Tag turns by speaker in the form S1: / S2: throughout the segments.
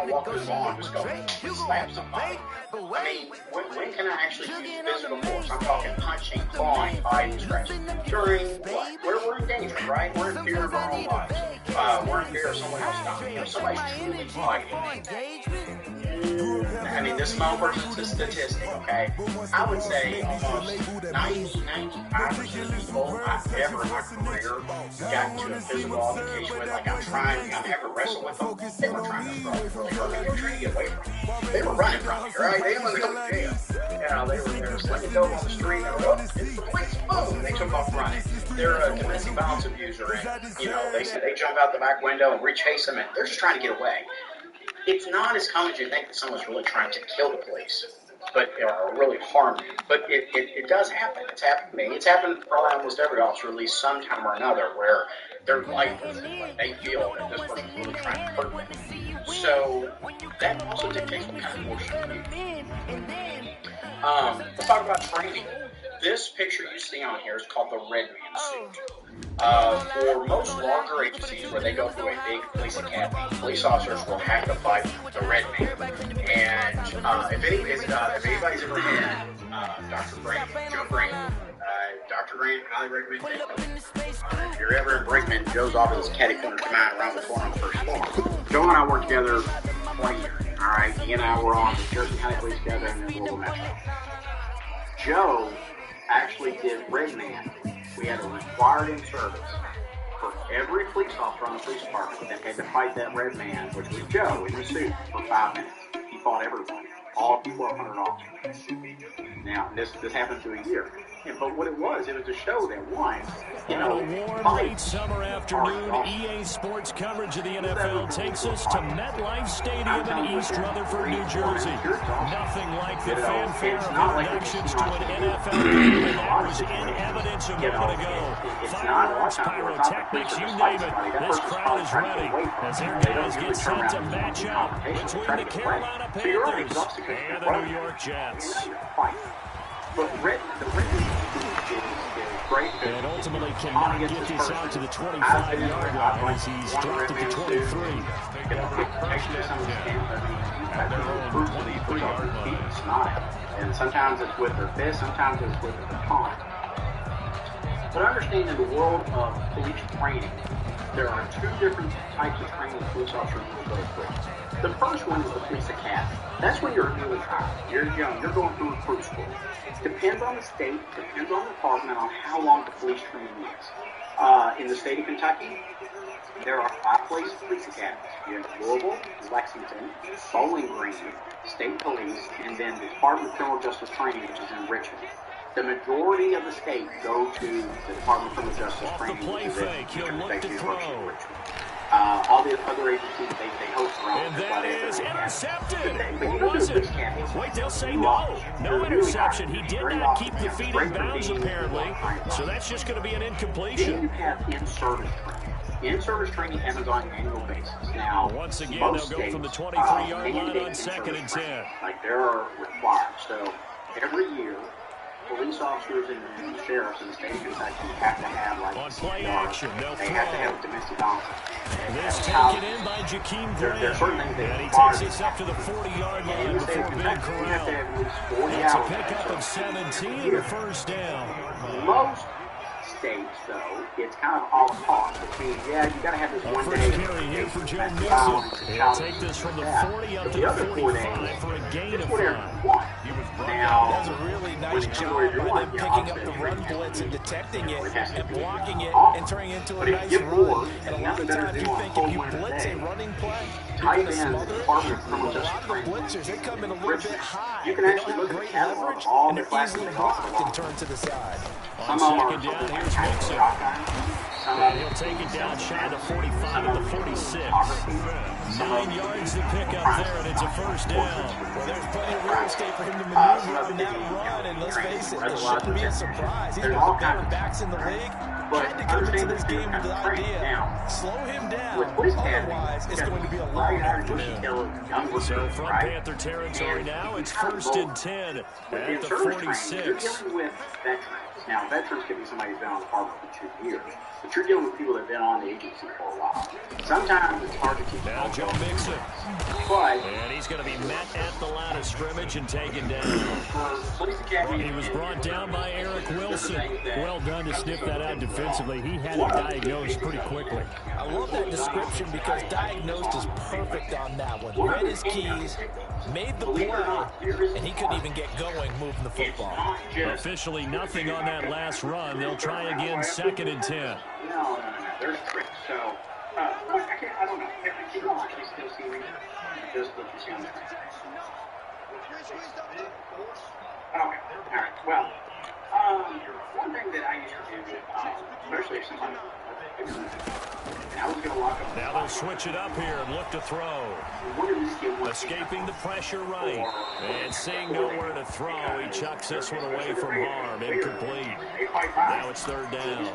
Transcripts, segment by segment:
S1: don't walk through the mall and just go slap somebody. I mean, when can I actually use physical force? I'm talking punching, clawing, biting, scratching. During what? We're in danger, right? We're in fear of our own lives. We're in fear of someone else dying. If somebody's truly fighting, I mean, this is my own personal statistic, okay? I would say almost 90-95% of people I've ever in my career gotten to a physical altercation with, like I'm having to wrestle with them. They were trying to throw me. They were trying to get away from me. They were running from me, right? They didn't want to go to jail. You know, they were slinging dope on the street. And oh, it's the police. Boom! They took off running. They're a domestic violence abuser, and you know, they jump out the back window and chase them, and they're just trying to get away. It's not as common as you think that someone's really trying to kill the police, or really harm you. But it does happen. It's happened to me. It's happened to probably almost every officer, at least sometime or another, where their life is like they feel that this person's really trying to hurt them. So that also dictates what kind of force you use. Let's talk about training. This picture you see on here is called the Red Man suit. For most larger agencies where they go through a big police academy, police officers will have to fight the Red Man. And if anybody's ever had Dr. Grant, Joe Grant, Dr. Grant, highly recommend it. If you're ever in Brinkman, Joe's office is catty corner to mine around the corner on the first floor. Joe and I worked together 20 years. All right, he and I were on the Jersey County Police together and then Louisville Metro. Joe actually did Red Man. We had a required in service for every police officer on the police department that had to fight that Red Man, which was Joe in the suit, for 5 minutes. He fought everybody, all 1,200 officers. Now, this happened through a year. But what it was to show that one,
S2: warm late summer afternoon, EA Sports coverage of the NFL takes us to MetLife Stadium in East Rutherford, New Jersey. Nothing like the fanfare of introductions to an NFL game, and that was in evidence a moment ago. Fireworks, pyrotechnics, you name it, this crowd is ready as their guys get set to match up between the Carolina Panthers and the New York Jets.
S1: But the Red is great.
S2: And ultimately cannot get this out to the 25-yard line as he's dropped at the 23.
S1: And sometimes it's with their fist, sometimes it's with their taunt. But understand in the world of police training, there are 2 different types of training police officers will go through. The first one is the police academy. That's when you're newly hired. You're young. You're going through recruit school. Depends on the state, depends on the department, on how long the police training is. In the state of Kentucky, there are 5 police academies. You have Louisville, Lexington, Bowling Green, State Police, and then the Department of Criminal Justice Training, which is in Richmond. The majority of the state go to the Department of Criminal Justice Training, which is at University of Richmond. All the other agencies, they host their own.
S2: And that is intercepted. Or was it? Wait, they'll say no. No interception. He did not keep the feet in bounds, apparently. So that's just going to be an incompletion.
S1: Then you have in-service training. In-service training happens on an annual basis. Now,
S2: once again, they'll go from the 23-yard line on 2nd and 10.
S1: Like, they're required. So every year, police officers and sheriffs in the state of Kentucky have to have, like,
S2: on play action,
S1: they have to have domestic violence.
S2: This taken in by Jakeem Grant, and he takes this up to the 40-yard line before being corralled. That's a pickup of 17 and a first down.
S1: Most states, though, it's kind of all cost. Which means, yeah, you got to have this one day.
S2: First carry here for Joe Nixon. He'll take this from the 40 up to the 45 for a gain of 5.
S1: Now,
S3: does a really nice job by them picking up the run blitz and detecting it and blocking it and turning it into a nice run. And a lot of times you think if you blitz a running play, you're going to smother it. A lot of the blitzers, they come in a little bit high. They don't have great leverage, and they're easily blocked and turned to the side.
S2: On 2nd down, here's Mixon. And he'll take it down shy of the 45 and the 46. 9 yards to pick up there, and it's a first down.
S3: Well, there's plenty of real estate for him to maneuver on that run, and let's face it, it shouldn't be a surprise. He's one of the better backs in the league. had to come into this game with the idea, slow him down, otherwise it's going to be a long afternoon.
S2: So from Panther territory now, it's 1st and 10 at the 46.
S1: You're dealing with veterans. Now, veterans can be somebody who's been on the department for 2 years, but you're dealing with people that have been on the agency for a while. Sometimes it's hard to keep
S2: now Joe Mixon. And he's going to be met at the line of scrimmage and taken down. He was brought down by Eric Wilson. Well done to sniff that out defensively. He had it diagnosed pretty quickly.
S3: I love that description because diagnosed is perfect on that one. Read his keys, made the play, and he couldn't even get going moving the football.
S2: Officially nothing on that last run. They'll try again 2nd and 10.
S1: No. There's tricks. So, I don't know. Can you actually still see me? Just look to see on there. Okay. All right. Well, one thing that I used to do, especially if somebody, I was going to lock up.
S2: Now they'll switch it up here and look to throw. Escaping the pressure right. And seeing nowhere to throw, he chucks this one away from harm. Incomplete. Now it's 3rd down.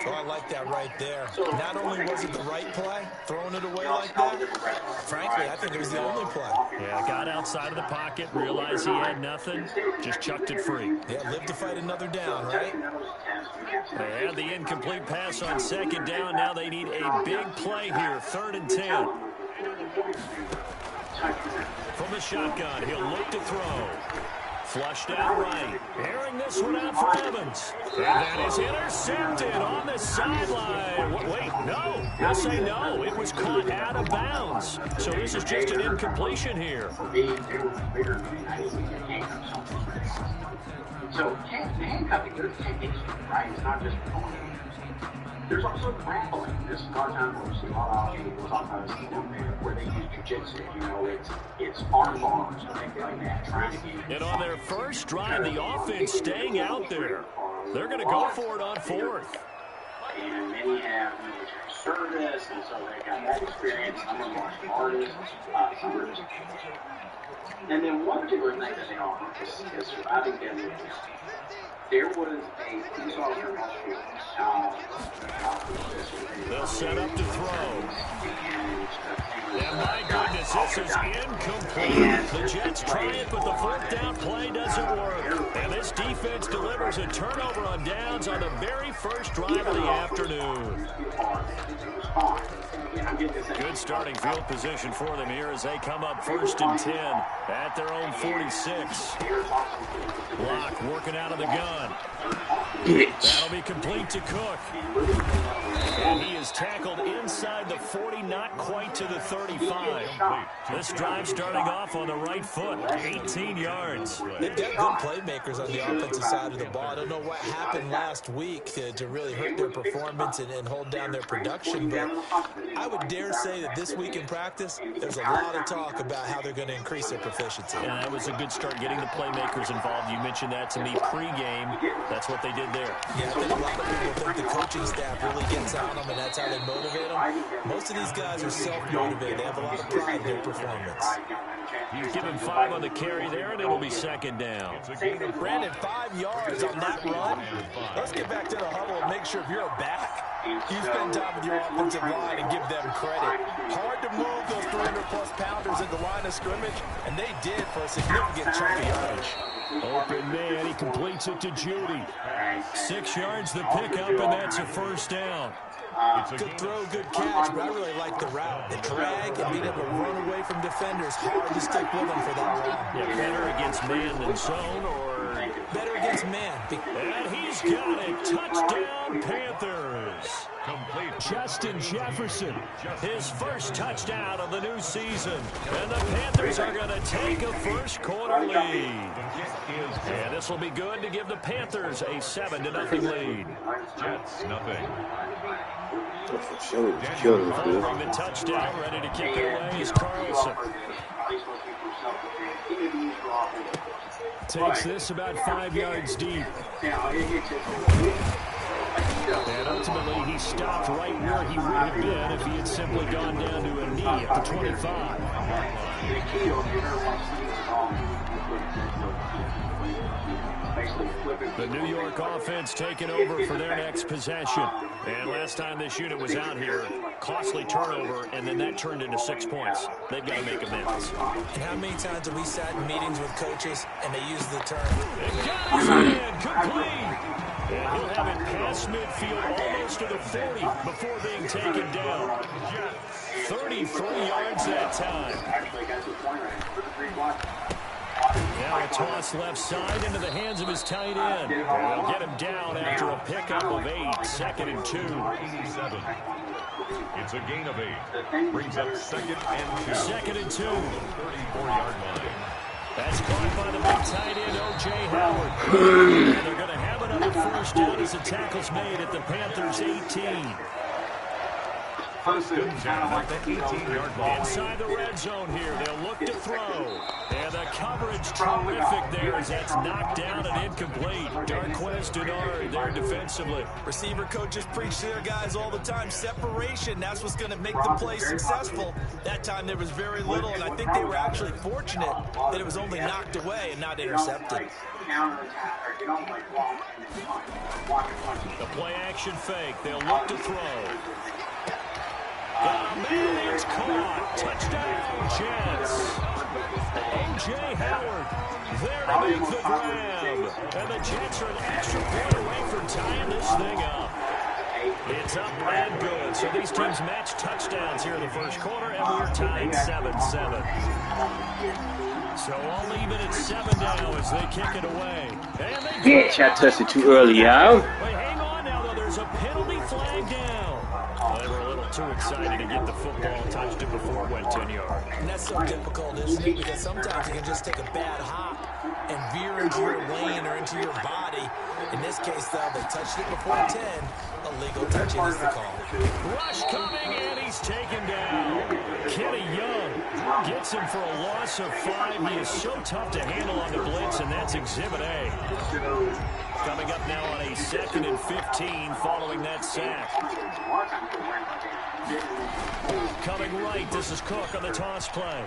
S3: Oh, I like that right there. Not only was it the right play, throwing it away like that, frankly, I think it was the only play.
S2: Yeah, got outside of the pocket, realized he had nothing, just chucked it free.
S3: Yeah, live to fight another down, right?
S2: They had the incomplete pass on 2nd down. Now they need a big play here, 3rd and 10. From the shotgun, he'll look to throw. Flushed out right. Airing this one out for Evans. And that is intercepted on the sideline. Wait, no. They'll say no. It was caught out of bounds. So this is just an incompletion here.
S1: So handcuffing, there's techniques, right? It's not just there's also grappling. This is a lot of times where we see a lot of people talk about this where they use jiu-jitsu. You know, it's arm bars and things like that. Trying to get.
S2: And on their first drive, the offense staying out there. They're going to go for it on 4th.
S1: And many have military service, and so they've got that experience. Some of them are artists, some are just. And then one particular thing that they offer is surviving deadly. There was a police officer in Australia.
S2: They'll set up to throw. And my goodness, this is incomplete. The Jets try it, but the 4th down play doesn't work. And this defense delivers a turnover on downs on the very first drive of the afternoon. Good starting field position for them here as they come up 1st and 10 at their own 46. Block working out of the gun. That'll be complete to Cook. And he is tackled inside the 40, not quite to the 35. This drive starting off on the right foot, 18 yards.
S3: They've got good playmakers on the offensive side of the ball. I don't know what happened last week to really hurt their performance and hold down their production, but I would dare say that this week in practice, there's a lot of talk about how they're going to increase their proficiency.
S2: And that was a good start getting the playmakers involved. You mentioned that to me pregame. That's what they did there.
S3: Yeah, I think a lot of people think the coaching staff really gets on them, and that's how they motivate them. Most of these guys are self-motivated. They have a lot of pride in their performance.
S2: You give him 5 on the carry there, and it'll be 2nd down.
S3: Brandon, 5 yards on that run. Let's get back to the huddle and make sure if you're a back, you spend time with your offensive line and give them credit. Hard to move those 300-plus pounders at the line of scrimmage, and they did for a significant chunk of yardage.
S2: Open man, he completes it to Judy. 6 yards the pickup, and that's a 1st down.
S3: Good throw, good catch, but I really like the route. The drag and being able to run away from defenders. Hard to stick with them for that long.
S2: Yeah, better against man than zone, or
S3: better against man.
S2: And he's got it. Touchdown, Panthers. Complete. Justin Jefferson, his first touchdown of the new season. And the Panthers are going to take a first quarter lead. And this will be good to give the Panthers a 7-0 lead.
S4: Jets, nothing.
S2: Following the touchdown, ready to kick it away is Carlson. Takes this about 5 yards deep. And ultimately, he stopped right where he would have been if he had simply gone down to a knee at the 25. The New York offense taking over for their next possession. And last time this unit was out here, costly turnover, and then that turned into 6 points. They've got to make amends.
S3: And how many times have we sat in meetings with coaches and they use the term?
S2: It got his man, complete. And he'll have it past midfield almost to the 40 before being taken down. 33 yards that time. Now a toss left side into the hands of his tight end. They'll get him down after a pickup of 8, 2nd and 2.
S4: It's a gain of 8. Brings up 2nd and 2.
S2: 2nd and 2.
S4: 34-yard line.
S2: That's caught by the big tight end, O.J. Howard. And they're going to have another first down as the tackle's made at the Panthers' 18.
S4: First and 10 at the 18-yard line.
S2: Inside the red zone here, they'll look to throw. And the coverage terrific there as that's knocked down and incomplete. Darquez Denard there defensively.
S3: Receiver coaches preach to their guys all the time. Separation, that's what's going to make the play successful. That time there was very little, and I think they were actually fortunate that it was only knocked away and not intercepted.
S2: The play action fake, they'll look to throw. Got a man, it's caught. Touchdown, Jets. O.J. Howard there to make the grab. And the Jets are an extra point away from tying this thing up. It's up and good. So these teams match touchdowns here in the first quarter, and we're tied 7-7. So all even at 7 now as they kick it away. And they
S5: I touched it too early, y'all.
S2: Wait, hang on now, though. There's a penalty flag down. They were a little too excited to get the football, touched it before it went 10 yards.
S3: And that's so difficult, isn't it? Because sometimes you can just take a bad hop and veer into your lane or into your body. In this case, though, they touched it before 10. Illegal touching is the call.
S2: Rush coming, and he's taken down. Kenny Young gets him for a loss of 5. He is so tough to handle on the blitz, and that's Exhibit A. Coming up now on a 2nd and 15 following that sack. Coming right, this is Cook on the toss play.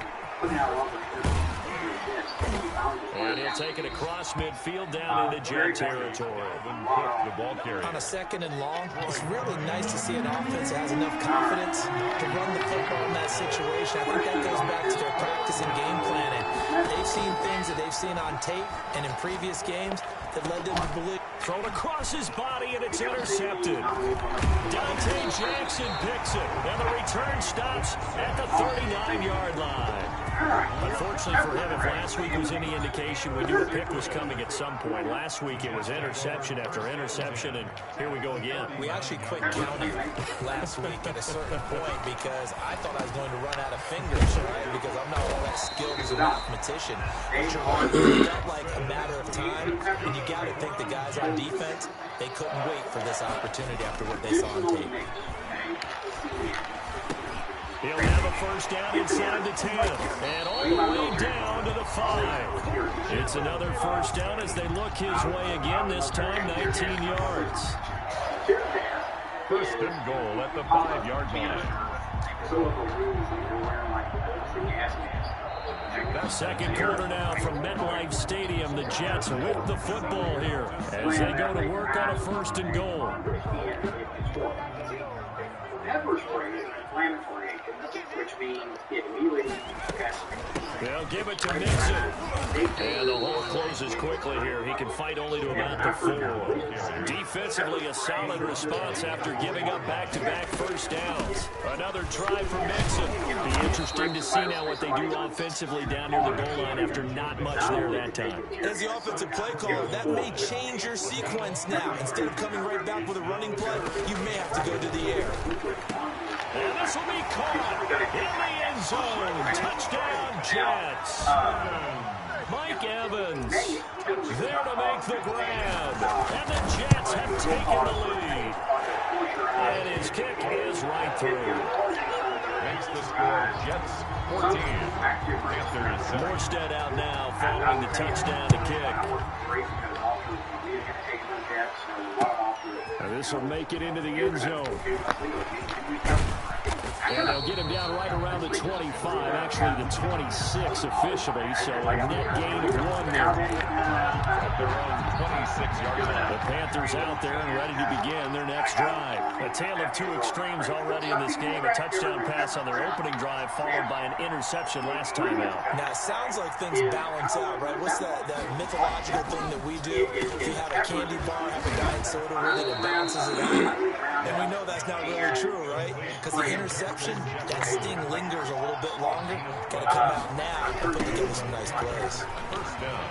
S2: And he'll take it across midfield down into Jet territory.
S4: The ball carrier.
S3: On a 2nd and long, it's really nice to see an offense that has enough confidence to run the football in that situation. I think that goes back to their practice and game planning. They've seen things that they've seen on tape and in previous games that led them to believe.
S2: Thrown across his body, and it's intercepted. Dante Jackson picks it, and the return stops at the 39-yard line. Unfortunately for him, if last week was any indication, we knew a pick was coming at some point. Last week it was interception after interception, and here we go again.
S3: We actually quit counting last week at a certain point because I thought I was going to run out of fingers, right? Because I'm not all that skilled as a mathematician. But it felt like a matter of time, and you got to think the guys on defense, they couldn't wait for this opportunity after what they saw on tape.
S2: He'll have a first down inside the 10, and all the way down to the 5. It's another first down as they look his way again, this time 19 yards.
S4: First and goal at the 5-yard line.
S2: Second quarter now from MetLife Stadium. The Jets with the football here as they go to work on a first and goal.
S1: Pepper spray is an inflammatory agent, which means it immediately
S2: They'll give it to Mixon. And the hole closes quickly here. He can fight only to about the 4. Defensively, a solid response after giving up back-to-back first downs. Another try for Mixon. Be interesting to see now what they do offensively down near the goal line after not much there that time.
S3: As the offensive play caller, that may change your sequence now. Instead of coming right back with a running play, you may have to go to the air.
S2: And this will be caught in the end zone. Touchdown, Jets. Mike Evans there to make the grab. And the Jets have taken the lead. And his kick is right through.
S4: Makes the score Jets 14. Panthers.
S2: Morstead out now following the touchdown to kick. And this will make it into the end zone. And they'll get him down right around the 25, actually the 26 officially, so a net gain of 1 there.
S6: At their own 26-yard line.
S2: The Panthers out there and ready to begin their next drive. A tale of two extremes already in this game. A touchdown pass on their opening drive, followed by an interception last time out.
S3: Now, it sounds like things balance out, right? What's that mythological thing that we do? If you have a candy bar, have a diet soda with it, it balances it out. And we know that's not really true, right? Because the interception, that sting lingers a little bit longer. Got to come out now and put together some nice plays.
S6: First down.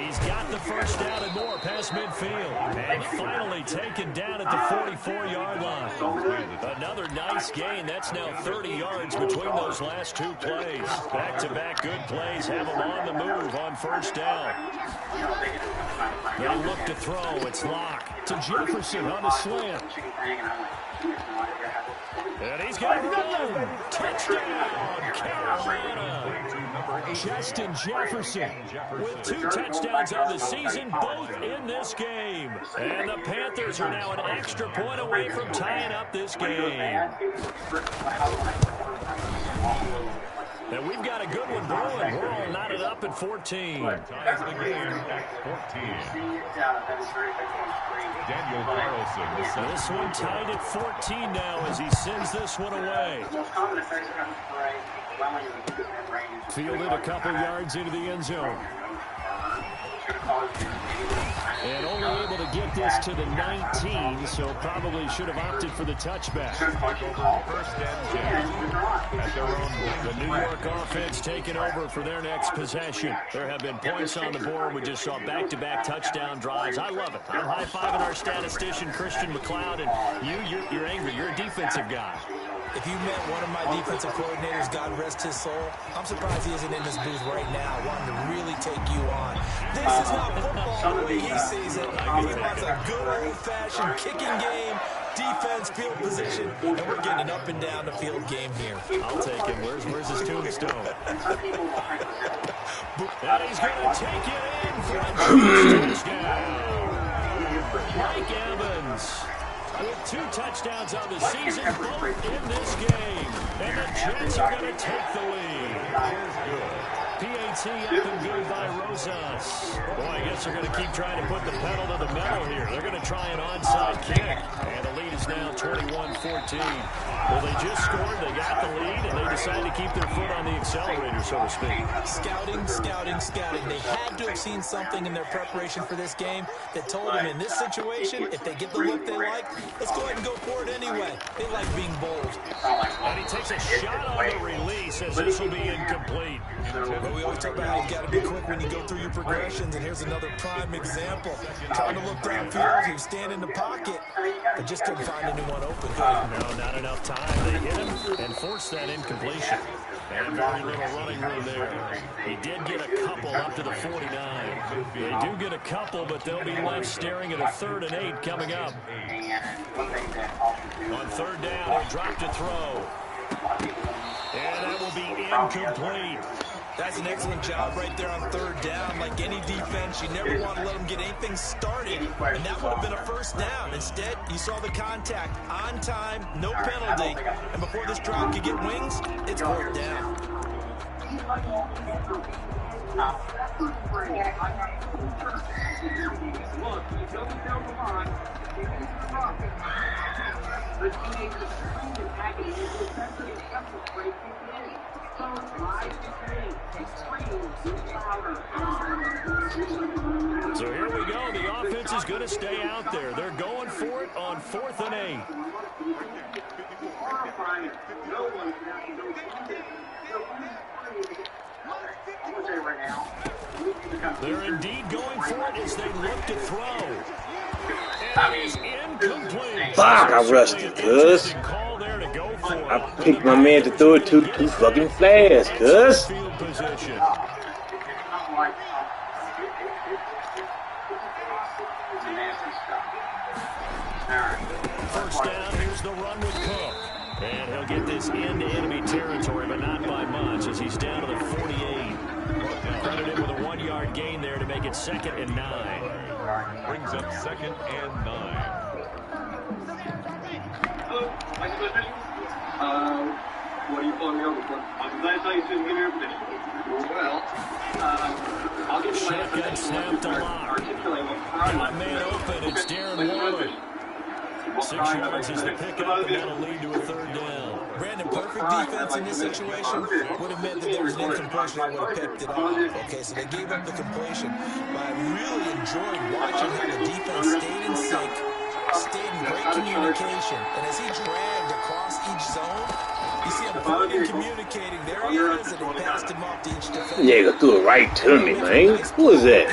S2: He's got the first down and more past midfield. And finally taken down at the 44-yard line. Another nice gain. That's now 30 yards between those last two plays. Back-to-back good plays have them on the move on first down. They look to throw. It's Locke to Jefferson on the slant. And he's got a run. Touchdown, Carolina. Justin Jefferson with 2 touchdowns on the season, both in this game. And the Panthers are now an extra point away from tying up this game. And we've got a good one brewing. We're all knotted up at 14.
S6: Ties the game at 14. Daniel Carlson.
S2: This one tied at 14 now as he sends this one away. Fielded a couple yards into the end zone. And only able to get this to the 19, so probably should have opted for the touchback.
S6: First and 10 at their own.
S2: The New York offense taking over for their next possession. There have been points on the board. We just saw back-to-back touchdown drives. I love it. I'm high-fiving our statistician, Christian McLeod, and you're angry. You're a defensive guy.
S3: If you met one of my defensive coordinators, God rest his soul, I'm surprised he isn't in this booth right now wanting to really take you on. This is not football the way he sees it. He wants a good old-fashioned kicking game, defense, field position, and we're getting an up-and-down the field game here.
S2: I'll take him. Where's his tombstone? And he's going to take it in for a touchdown. Mike Evans with 2 touchdowns on the season, both in this game. And the Jets are going to take the lead. PAT up and good by Rosas. Boy, I guess they're going to keep trying to put the pedal to the metal here. They're going to try an onside kick. And the lead is now 21-14. Well, they just scored, they got the lead, and they decided to keep their foot on the accelerator, so to speak.
S3: Scouting, scouting, scouting. They had to have seen something in their preparation for this game that told them in this situation, if they get the look they like, let's go ahead and go for it anyway. They like being bold.
S2: And he takes a shot on the release as this will be incomplete.
S3: But we always talk about how you got to be quick when you go through your progressions, and here's another prime example. Trying to look downfield, he was standing in the pocket, but just couldn't find anyone open.
S2: No, not enough time. They hit him and forced that incompletion. And very little running room there. He did get a couple up to the 49. They do get a couple, but they'll be left staring at a 3rd and 8 coming up. On 3rd down, he'll drop to throw. And that will be incomplete.
S3: That's an excellent job right there on 3rd down. Like any defense, you never want to let them get anything started, and that would have been a first down. Instead, you saw the contact on time, no penalty, and before this drive could get wings, it's 4th down.
S2: So here we go. The offense is going to stay out there. They're going for it on 4th and 8. They're indeed going for it as they look to throw. And it is incomplete.
S5: Fuck, I rushed it, cuz. I picked my man to throw it too fucking fast, cuz.
S2: Field position. First down, here's the run with Cook. And he'll get this into enemy territory, but not by much as he's down to the 48. Credited with a 1-yard gain there to make it 2nd and 9.
S6: Brings up 2nd and 9.
S4: What are you pulling me over for? I'm glad I saw you soon get your position. Well, I'll get you my
S2: shotgun snap to lock. Got a man open. It's Darren Waller. 6 yards is the pickup, and that'll lead to a third down.
S3: Brandon, perfect defense in this situation would have meant that there was an incompletion that would have picked it off. Okay, so they gave up the completion. But I really enjoyed watching how the defense stayed in sync, stayed in great communication. And as he dragged across each zone, you see him pointing, communicating. There he is, and he passed him off to each defender.
S5: Yeah, threw it right to me, man. Who is that?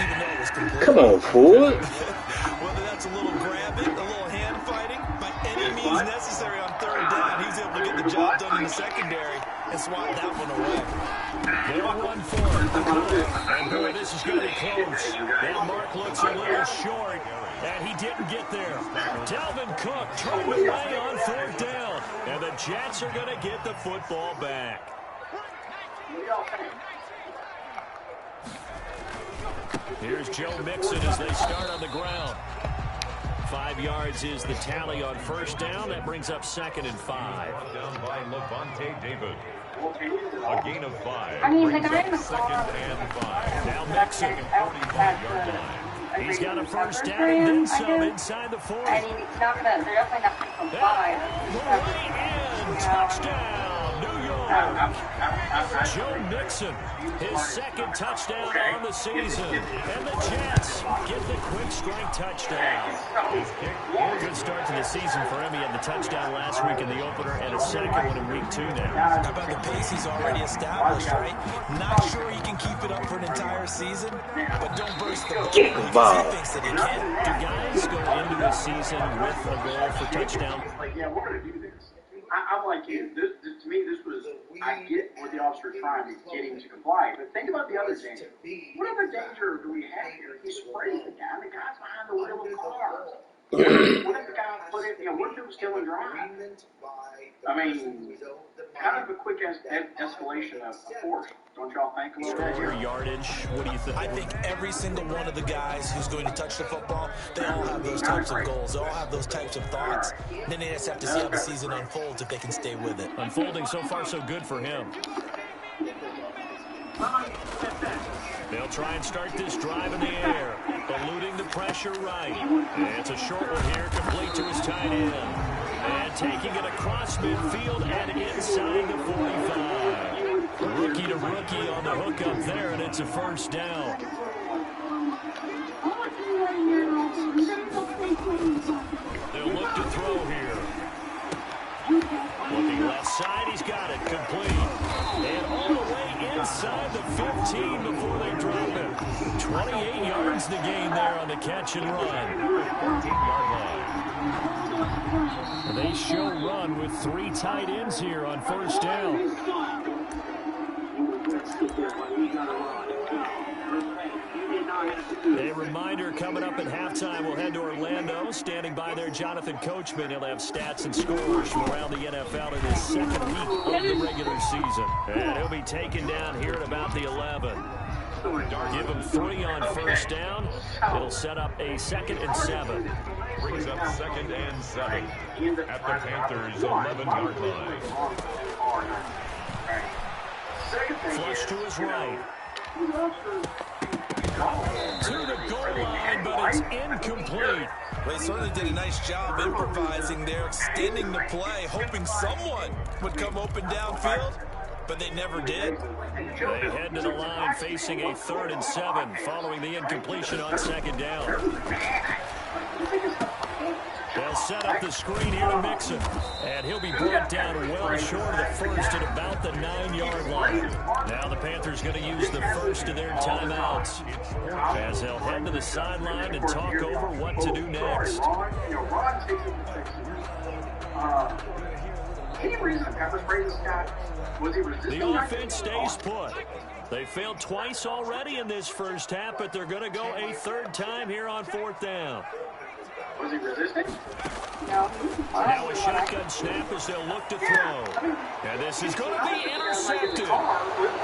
S5: Come on, fool.
S3: Whether that's a little grabbing, a little hand fighting, by any means necessary on third down, he's able to get the job done in the secondary and swat that one away.
S2: They'll run for it. And boy, this is going to be close. That mark looks a little short, and he didn't get there. Dalvin Cook turned away on fourth down, and the Jets are going to get the football back. Here's Joe Mixon as they start on the ground. 5 yards is the tally on first down. That brings up 2nd and 5.
S6: Down by Levante David. A gain of 5.
S7: I mean, the guy in the
S6: 2nd and 5.
S2: Now Mixon.
S6: 45-yard line.
S2: He's got a first down and then some inside the 40.
S7: I mean, it's not gonna, they're definitely not from 5.
S2: Way in. Touchdown, New York. Joe Mixon, his 2nd touchdown on the season. And the Jets get the quick strike touchdown. Good start to the season for him. He had the touchdown last week in the opener and a second one in week 2 now.
S3: How about the pace he's already established, right? Not sure he can keep it up for an entire season, but don't burst the ball.
S5: Get the ball.
S3: He thinks that he can.
S2: Do guys go into a season with a goal for touchdown?
S1: Like, yeah, we're going to do this. I'm like you. To me, this was, I get what the officer trying to get him to comply. But think about the other danger. What other danger do we have here? He sprays the guy, and the guy's behind the wheel of the car. What if the guy put it, what if it was still in drive? I mean, kind of a quick escalation of force. Don't y'all think a little bit
S2: For
S1: here?
S2: yardage, what do you think?
S3: I think every single one of the guys who's going to touch the football, they all have those types of goals. They all have those types of thoughts. Then they just have to see how the season unfolds if they can stay with it.
S2: Unfolding so far so good for him. They'll try and start this drive in the air, eluding the pressure right. It's a short one here, complete to his tight end. And taking it across midfield and inside the 45. Rookie to rookie on the hook up there, and it's a first down. They'll look to throw here. Looking left side, he's got it, complete. And all the way inside the 15 before they drop it. 28 yards the gain there on the catch and run.
S6: 14-yard line.
S2: They show run with 3 tight ends here on first down. A reminder, coming up at halftime, we'll head to Orlando. Standing by there, Jonathan Coachman. He'll have stats and scores from around the NFL in his 2nd week of the regular season. And he'll be taken down here at about the 11. Give him 3 on first down. It'll set up a 2nd and 7.
S6: Brings up 2nd and 7 at the Panthers' 11-yard line.
S2: Flush to his right. To the goal line, but it's incomplete.
S3: Well, he certainly did a nice job improvising there, extending the play, hoping someone would come open downfield, but they never did.
S2: They head to the line facing a 3rd and 7 following the incompletion on 2nd down. They'll set up the screen here to Mixon, and he'll be brought down well short of the first at about the 9-yard line. Now the Panthers going to use the first of their timeouts as they'll head to the sideline and talk over what to do next.
S1: Any reason to pepper spray this guy? Was he resisting?
S2: The offense stays put. They failed twice already in this first half, but they're going to go a 3rd time here on 4th down.
S1: Was he resisting?
S7: No.
S2: Now a shotgun snap as they'll look to throw. And this is going to be intercepted.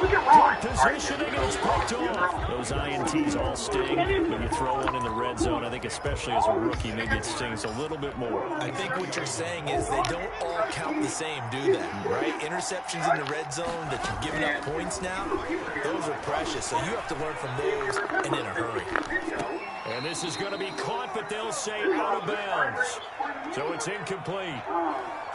S2: Good positioning, and it's picked off. Those INTs all sting when you throw one in the red zone. I think especially as a rookie, maybe it stings a little bit more.
S3: I think what you're saying is they don't all count the same, do they? Right? Interceptions in the red zone that you're giving up points now, those are precious. So you have to learn from those and in a hurry.
S2: And this is going to be caught, but they'll say out of bounds. So it's incomplete.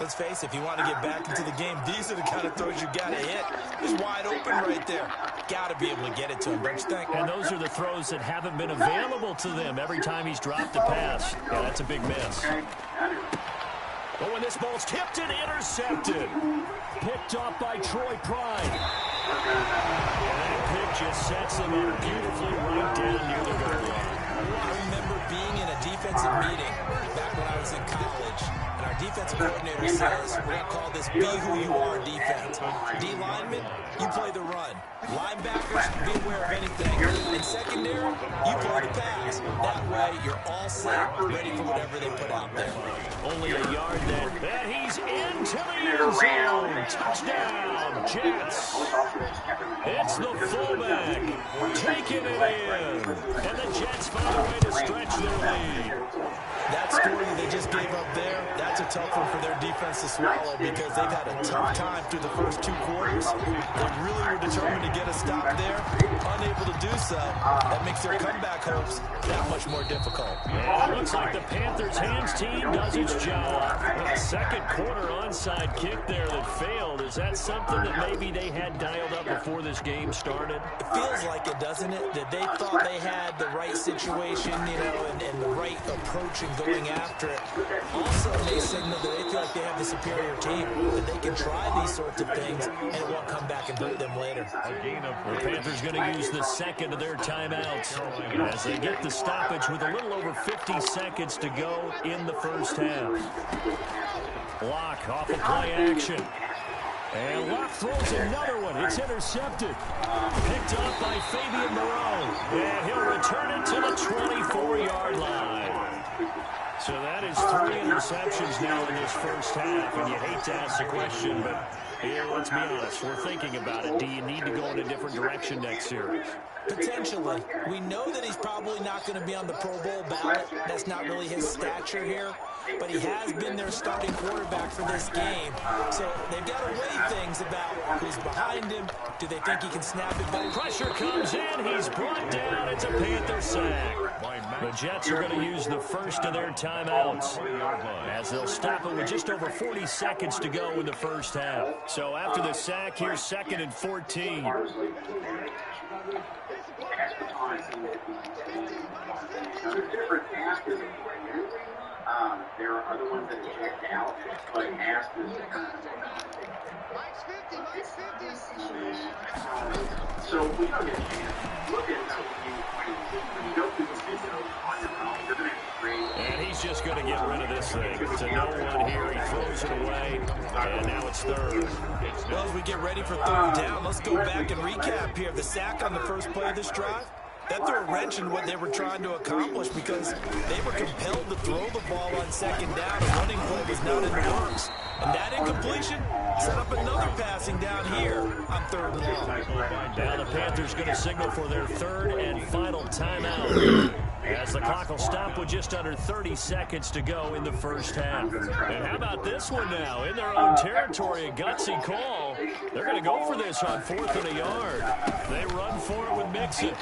S3: Let's face it, if you want to get back into the game, these are the kind of throws you got to hit. He's wide open right there. Got to be able to get it to him, don't you think?
S2: And those are the throws that haven't been available to them every time he's dropped a pass. Yeah, that's a big miss. Oh, and this ball's tipped and intercepted. Picked off by Troy Pride. And that pick just sets them up beautifully right down near the goal line.
S3: I remember being in a defensive meeting back when I was in college, and our defensive coordinator says, we're going to call this be who you are defense. D lineman, you play the run. Linebackers, be aware of anything. And secondary, you play the pass. That way, you're all set, ready for whatever they put out there.
S2: Only a yard then. And he's into the end zone. Touchdown, Jets. It's the fullback taking it in. And the Jets find a way to stretch their lead.
S3: That score that they just gave up there, that's a tough one for their defense to swallow because they've had a tough time through the first 2 quarters. They really were determined to get a stop there, unable to do so. That makes their comeback hopes that much more difficult.
S2: And it looks like the Panthers' hands team does its job. A second quarter onside kick there that failed. Is that something that maybe they had dialed up before this game started?
S3: It feels like it, doesn't it? That they thought they had the right situation, you know, and the right approach in going after it. Also, they signal that they feel like they have the superior team, that they can try these sorts of things, and it won't come back and hurt them later.
S2: The Panthers going to use the second of their timeouts as they get the stoppage with a little over 50 seconds to go in the first half. Locke off of play action. And Locke throws another one. It's intercepted. Picked up by Fabian Moreau. And he'll return it to the 24-yard line. So that is 3 interceptions now in this first half. And you hate to ask the question, but here, let's be honest. We're thinking about it. Do you need to go in a different direction next series?
S3: Potentially. We know that he's probably not going to be on the Pro Bowl ballot. That's not really his stature here. But he has been their starting quarterback for this game. So they've got to weigh things about who's behind him. Do they think he can snap it back?
S2: Pressure comes in. He's brought down. It's a Panther sack. The Jets are going to use the first of their timeouts as they'll stop it with just over 40 seconds to go in the first half. So after the sack, here's 2nd and 14.
S1: There are other ones that are checked out, but asked is so we don't get a chance. Look at when you go through the video on your phone, you're going to create.
S2: And he's just going to get rid of this thing. To no one here, he throws it away, and now it's 3rd.
S3: Well, as we get ready for 3rd down, let's go back and recap here. The sack on the first play of this drive, that threw a wrench in what they were trying to accomplish because they were compelled to throw the ball on 2nd down. A running play was not in the works. And that incompletion set up another passing down here on 3rd and long.
S2: Now the Panthers going to signal for their 3rd and final timeout as the clock will stop with just under 30 seconds to go in the first half. And how about this one now? In their own territory, a gutsy call. They're going to go for this on 4th and a yard. They run for it with Mixon.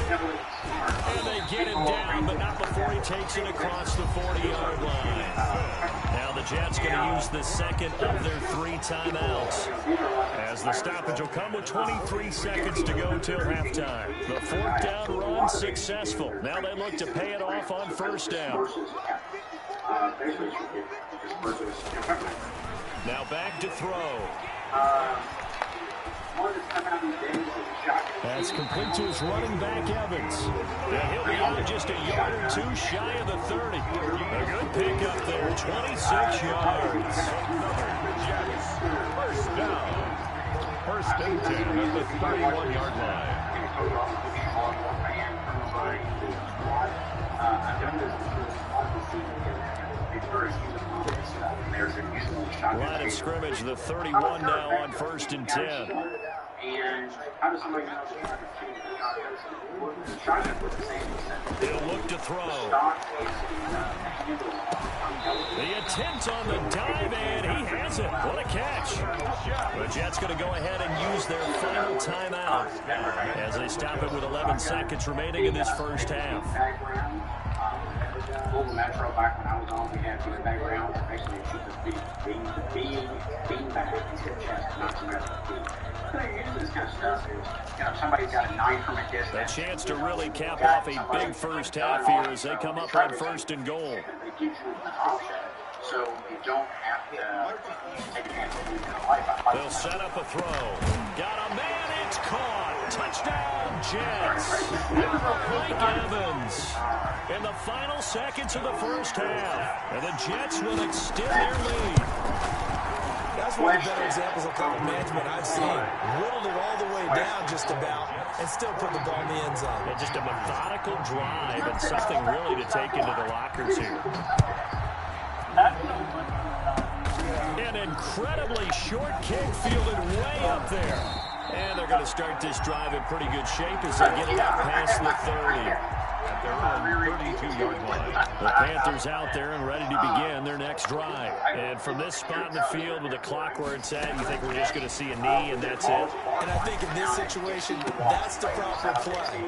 S2: And they get him down, but not before he takes it across the 40-yard line. Now the Jets going to use the 2nd of their 3 timeouts as the stoppage will come with 23 seconds to go till halftime. The 4th down run successful. Now they look to pay it off on 1st down. Now back to throw. That's complete to his running back, Evans. And he'll be on just a yard or 2 shy of the 30. A good pick up there, 26 yards.
S6: First down. 1st and 10 at the 31-yard line.
S2: Line of scrimmage, the 31 now on 1st and 10.
S1: And how does somebody know
S2: He'll look to throw. The attempt on the dive, and he has it. What a catch. The Jets going to go ahead and use their final timeout as they stop it with 11 seconds remaining in this first half.
S1: Metro, back when I was on, we had these backgrounds that basically being back into the chest, not to measure the beat. This kind of stuff is, somebody's got a 9 from a distance.
S2: A chance to really cap off a big first half here as they come up on 1st and goal.
S1: It gives you an option, so you don't have to take advantage of your life.
S2: They'll set up a throw. Got a man, it's caught. Touchdown, Jets. Mike Evans in the final seconds of the first half. And the Jets will extend their lead.
S3: That's one of the better examples of clock management I've seen. Whittled it all the way down just about and still put the ball in the end zone.
S2: Yeah, just a methodical drive and something really to take into the lockers here. An incredibly short kick fielded way up there. And they're going to start this drive in pretty good shape as they get it up past the 30.
S6: At their own 32-yard line.
S2: The Panthers out there and ready to begin their next drive. And from this spot in the field with the clock where it's at, you think we're just going to see a knee and that's it?
S3: And I think in this situation, that's the proper play.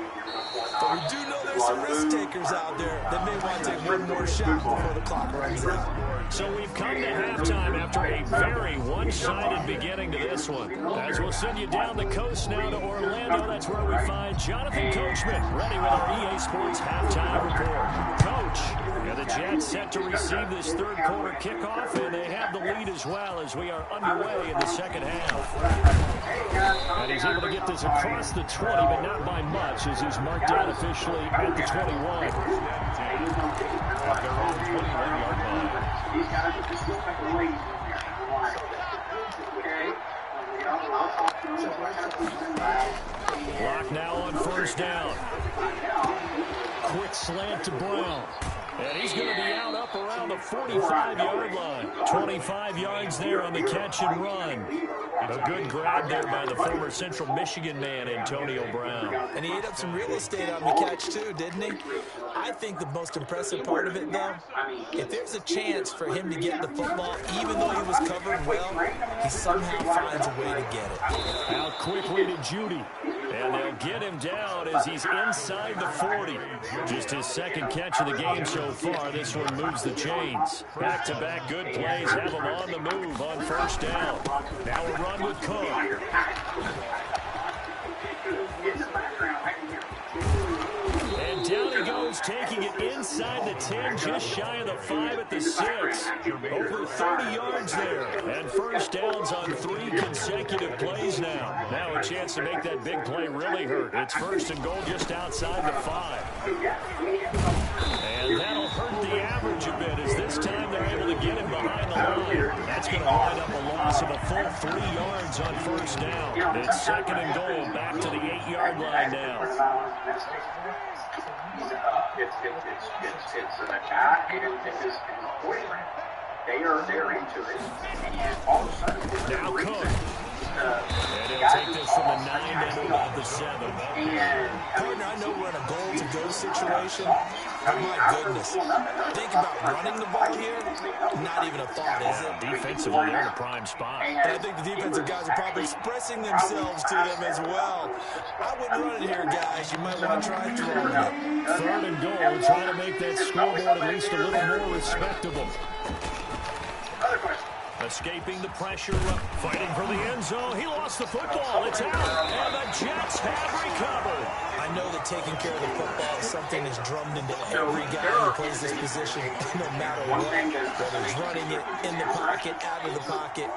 S3: But we do know there's some risk takers out there that may want to take one more shot before the clock runs out.
S2: So we've come to halftime after a very one-sided beginning to this one. As we'll send you down the coast now to Orlando, that's where we find Jonathan Coachman ready with our EA Sports halftime report. Coach, and the Jets set to receive this third quarter kickoff, and they have the lead as well as we are underway in the second half. And he's able to get this across the 20, but not by much as he's marked down officially at the 21.
S6: At their own 21-yard line.
S1: These guys are just like a lady here.
S2: Block now on 1st down. Quick slant to Brown. And he's going to be out up around the 45-yard line. 25 yards there on the catch and run. A good grab there by the former Central Michigan man, Antonio Brown.
S3: And he ate up some real estate on the catch, too, didn't he? I think the most impressive part of it, though, if there's a chance for him to get the football, even though he was covered well, he somehow finds a way to get it.
S2: Out quickly to Judy. And they'll get him down as he's inside the 40. Just his second catch of the game so far. This one moves the chains. Back-to-back good plays have him on the move on 1st down. Now a run with Cook. And down he goes, taking it inside the 10, just shy of the 5 at the 6. Over 30 yards there. And 1st downs on 3 consecutive plays now. Now a chance to make that big play really hurt. It's 1st and goal just outside the 5. And that'll hurt the average a bit as this time they're able to get him behind the line. That's going to wind up a loss of a full 3 yards on 1st down. It's 2nd and goal back to the 8-yard line now.
S1: It's an attack and his boyfriend. They're into it, and all of a sudden
S2: now Cook. And he'll take this from the 9 down about the 7.
S3: Partner, I know we're in a goal-to-go situation, but my goodness, think about running the ball here, not even a thought, is it?
S2: Defensively, they're in a prime spot.
S3: And I think the defensive guys are probably expressing themselves to them as well. I wouldn't run it here, guys. You might want to try throwing it.
S2: 3rd and goal, trying to make that scoreboard at least a little more respectable. Escaping the pressure, fighting for the end zone. He lost the football. It's out, and the Jets have recovered.
S3: I know that taking care of the football is something that's drummed into every guy who plays this position, no matter what, whether it's running it, in the pocket, out of the pocket.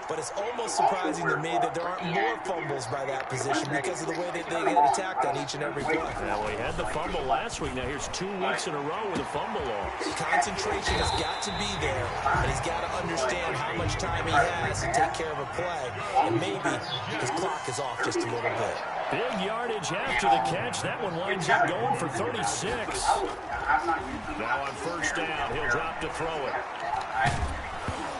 S3: But it's almost surprising to me that there aren't more fumbles by that position because of the way that they get attacked on each and every play.
S2: Well, we had the fumble last week. Now here's 2 weeks in a row with a fumble loss.
S3: Concentration has got to be there, and he's got to understand how much time he has to take care of a play. And maybe his clock is off just a little bit.
S2: Big yardage after the catch. That one winds up going for 36. Now on first down, he'll drop to throw it.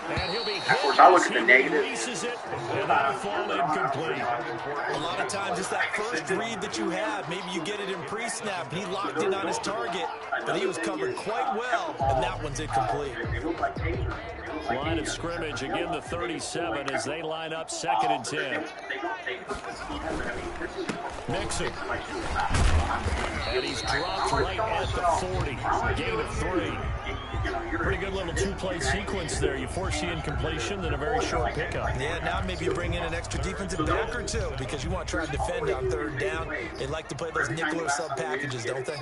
S2: And he'll be hit.
S1: Of course, I look at the negative.
S2: It, and that'll fall incomplete.
S3: A lot of times it's that first read that you have. Maybe you get it in pre-snap. He locked in on his target, but he was covered quite well, and that one's incomplete.
S2: Line of scrimmage, again the 37 as they line up 2nd and 10. Nixon. And he's dropped right at the 40. Gain of 3. Pretty good little two-play sequence there. You force the incompletion, then a very short pickup.
S3: Yeah, now maybe you bring in an extra defensive back or two because you want to try to defend on 3rd down. They like to play those nickel or sub packages, don't they?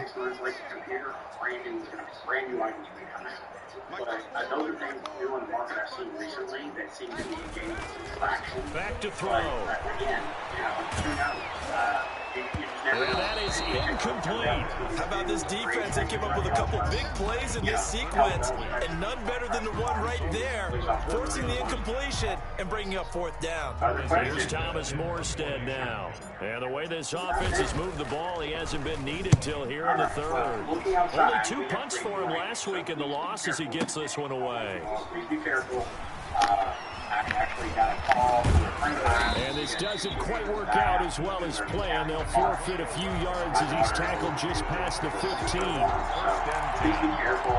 S1: But those are things new in the market I've seen recently that seem to be gaining some traction.
S2: Back to throw.
S1: But again, who knows?
S2: And that is incomplete.
S3: How about this defense? They came up with a couple big plays in this sequence, and none better than the one right there, forcing the incompletion and bringing up 4th down.
S2: Here's Thomas Morstead now. And the way this offense has moved the ball, he hasn't been needed till here in the 3rd. Only 2 punts for him last week in the loss as he gets this one away.
S1: Please be careful. Actually got a call.
S2: And this doesn't quite work out as well as planned. They'll forfeit a few yards as he's tackled just past the 15.
S1: Please be careful.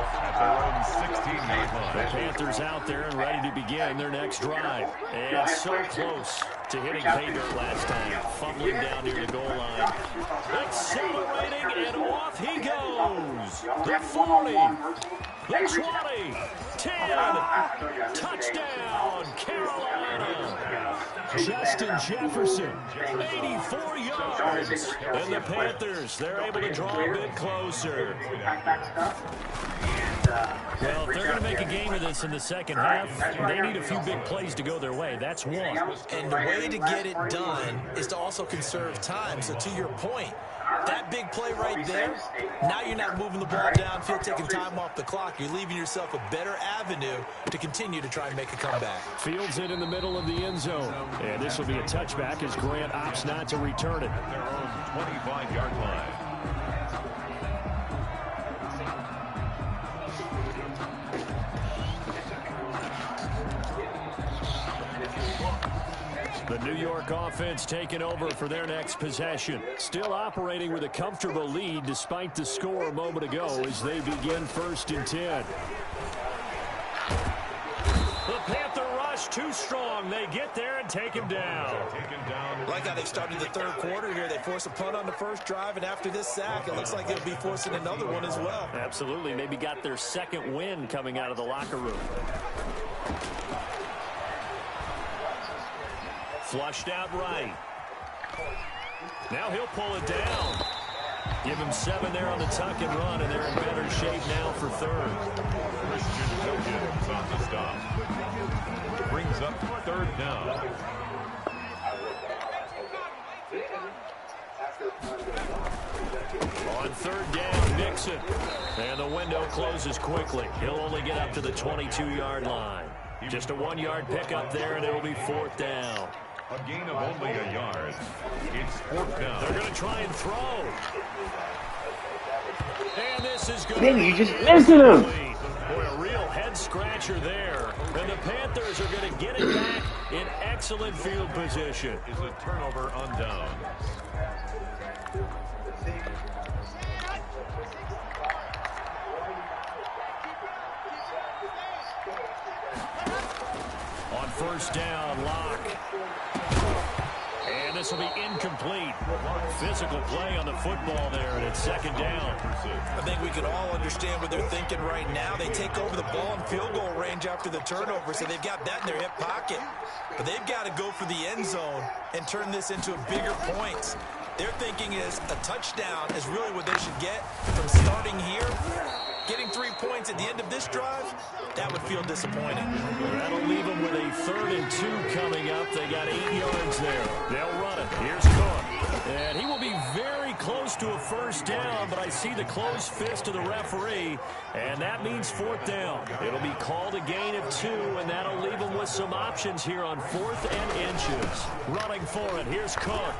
S2: The Panthers out there and ready to begin their next drive. And so close to hitting pay dirt last time. Fumbling down near the goal line. Accelerating, and off he goes. The 40. The 20. 10. Touchdown, Carolina. Justin Jefferson, 84 yards. And the Panthers, they're able to draw a bit closer. Well, if they're going to make a game of this in the second half, they need a few big plays to go their way. That's one.
S3: And the way to get it done is to also conserve time. So to your point, that big play right there, now you're not moving the ball downfield, taking time off the clock. You're leaving yourself a better avenue to continue to try and make a comeback.
S2: Fields it in the middle of the end zone. And this will be a touchback as Grant opts not to return it.
S6: At their own 25-yard line.
S2: The New York offense taking over for their next possession. Still operating with a comfortable lead despite the score a moment ago as they begin 1st and 10. The Panther rush too strong. They get there and take him down.
S3: Like how they started the 3rd quarter here. They force a punt on the 1st drive, and after this sack, it looks like they'll be forcing another one as well.
S2: Absolutely. Maybe got their 2nd win coming out of the locker room. Flushed out right. Now he'll pull it down. Give him 7 there on the tuck and run, and they're in better shape now for 3rd.
S6: Christian Wilkins on the stop. Brings up 3rd down.
S2: On 3rd down, Nixon. And the window closes quickly. He'll only get up to the 22-yard line. Just a 1-yard pickup there, and it'll be 4th down.
S6: A gain of only a yard. It's 4th down.
S2: They're going to try and throw. And this is good.
S5: Nigga, you just missing him.
S2: Boy, a real head-scratcher there. And the Panthers are going to get it back in excellent field position.
S6: Is a turnover on down.
S2: On 1st down, Locke. And this will be incomplete. Physical play on the football there, and it's 2nd down.
S3: I think we can all understand what they're thinking right now. They take over the ball in field goal range after the turnover, so they've got that in their hip pocket. But they've got to go for the end zone and turn this into bigger points. Their thinking is a touchdown is really what they should get from starting here. Getting 3 points at the end of this drive, that would feel disappointing.
S2: That'll leave them with a 3rd and 2 coming up. They got 8 yards there. They'll run it. Here's Cook. And he will be very close to a 1st down, but I see the closed fist of the referee, and that means 4th down. It'll be called a gain of 2, and that'll leave them with some options here on 4th and inches. Running for it. Here's Cook.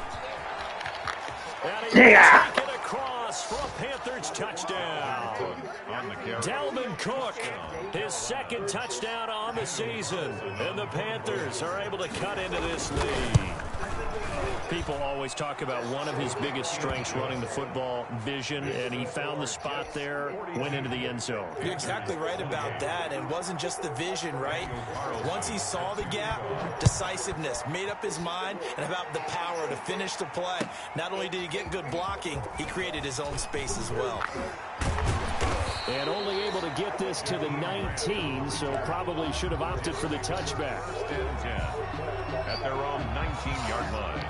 S2: And he's taken across for a Panther Panthers touchdown. Dalvin Cook, his second touchdown on the season. And the Panthers are able to cut into this lead. People always talk about one of his biggest strengths, running the football, vision, and he found the spot there, went into the end zone.
S3: You're exactly right about that. It wasn't just the vision, right? Once he saw the gap, decisiveness, made up his mind, and about the power to finish the play. Not only did he get good blocking, he created his own space as well.
S2: And only able to get this to the 19, so probably should have opted for the touchback.
S6: 10-10 at their own 19-yard line.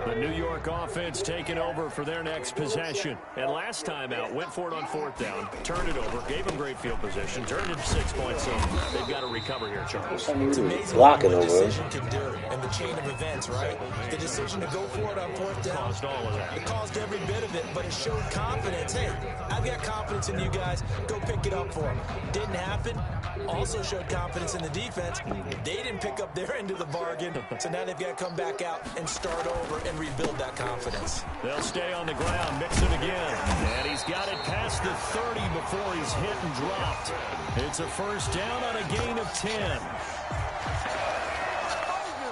S2: The New York offense taking over for their next possession. And last time out, went for it on fourth down, turned it over, gave them great field position, turned it to 6 points. So they've got to recover here, Charles.
S5: It's amazing what the
S3: decision can do in the chain of events, right? The decision to go for it on fourth down
S2: caused all of that.
S3: It caused every bit of it, but it showed confidence. Hey, I've got confidence in you guys. Go pick it up for them. Didn't happen. Also showed confidence in the defense. They didn't pick up their end of the bargain, so now they've got to come back out and start over and rebuild that confidence.
S2: They'll stay on the ground, mix it again. And he's got it past the 30 before he's hit and dropped. It's a first down on a gain of 10.